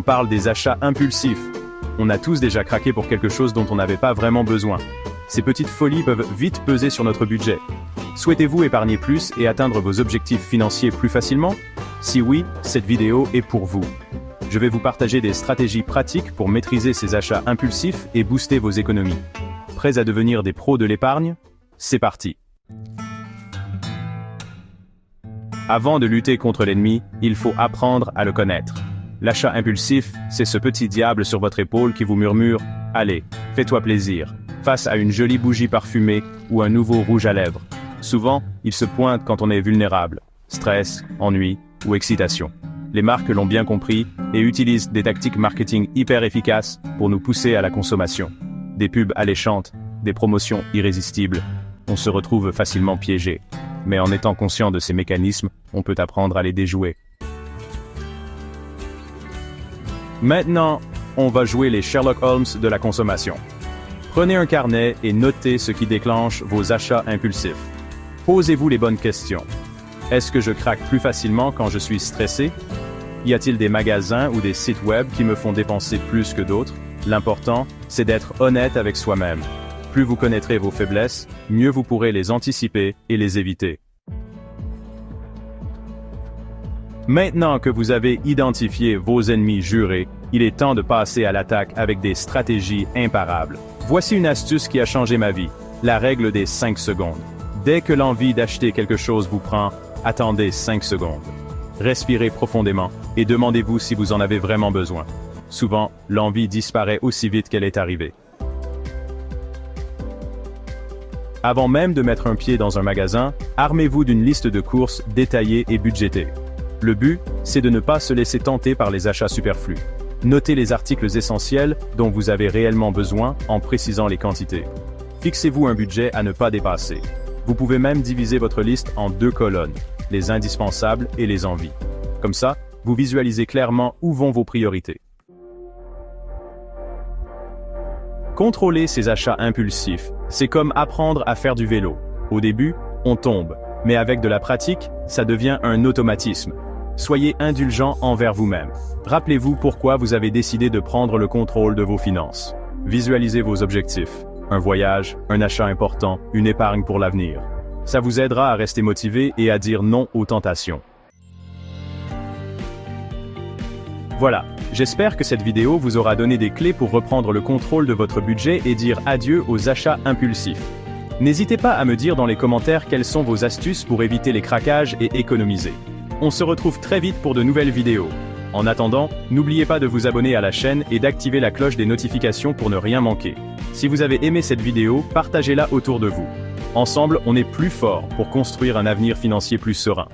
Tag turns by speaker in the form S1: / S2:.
S1: On parle des achats impulsifs. On a tous déjà craqué pour quelque chose dont on n'avait pas vraiment besoin. Ces petites folies peuvent vite peser sur notre budget. Souhaitez-vous épargner plus et atteindre vos objectifs financiers plus facilement? Si oui, cette vidéo est pour vous. Je vais vous partager des stratégies pratiques pour maîtriser ces achats impulsifs et booster vos économies. Prêts à devenir des pros de l'épargne? C'est parti! Avant de lutter contre l'ennemi, il faut apprendre à le connaître. L'achat impulsif, c'est ce petit diable sur votre épaule qui vous murmure « Allez, fais-toi plaisir » face à une jolie bougie parfumée ou un nouveau rouge à lèvres. Souvent, il se pointe quand on est vulnérable. Stress, ennui ou excitation. Les marques l'ont bien compris et utilisent des tactiques marketing hyper efficaces pour nous pousser à la consommation. Des pubs alléchantes, des promotions irrésistibles. On se retrouve facilement piégé. Mais en étant conscient de ces mécanismes, on peut apprendre à les déjouer. Maintenant, on va jouer les Sherlock Holmes de la consommation. Prenez un carnet et notez ce qui déclenche vos achats impulsifs. Posez-vous les bonnes questions. Est-ce que je craque plus facilement quand je suis stressé? Y a-t-il des magasins ou des sites web qui me font dépenser plus que d'autres? L'important, c'est d'être honnête avec soi-même. Plus vous connaîtrez vos faiblesses, mieux vous pourrez les anticiper et les éviter. Maintenant que vous avez identifié vos ennemis jurés, il est temps de passer à l'attaque avec des stratégies imparables. Voici une astuce qui a changé ma vie, la règle des 5 secondes. Dès que l'envie d'acheter quelque chose vous prend, attendez 5 secondes. Respirez profondément et demandez-vous si vous en avez vraiment besoin. Souvent, l'envie disparaît aussi vite qu'elle est arrivée. Avant même de mettre un pied dans un magasin, armez-vous d'une liste de courses détaillée et budgétée. Le but, c'est de ne pas se laisser tenter par les achats superflus. Notez les articles essentiels dont vous avez réellement besoin en précisant les quantités. Fixez-vous un budget à ne pas dépasser. Vous pouvez même diviser votre liste en 2 colonnes, les indispensables et les envies. Comme ça, vous visualisez clairement où vont vos priorités. Contrôler ces achats impulsifs, c'est comme apprendre à faire du vélo. Au début, on tombe, mais avec de la pratique, ça devient un automatisme. Soyez indulgent envers vous-même. Rappelez-vous pourquoi vous avez décidé de prendre le contrôle de vos finances. Visualisez vos objectifs. Un voyage, un achat important, une épargne pour l'avenir. Ça vous aidera à rester motivé et à dire non aux tentations. Voilà, j'espère que cette vidéo vous aura donné des clés pour reprendre le contrôle de votre budget et dire adieu aux achats impulsifs. N'hésitez pas à me dire dans les commentaires quelles sont vos astuces pour éviter les craquages et économiser. On se retrouve très vite pour de nouvelles vidéos. En attendant, n'oubliez pas de vous abonner à la chaîne et d'activer la cloche des notifications pour ne rien manquer. Si vous avez aimé cette vidéo, partagez-la autour de vous. Ensemble, on est plus fort pour construire un avenir financier plus serein.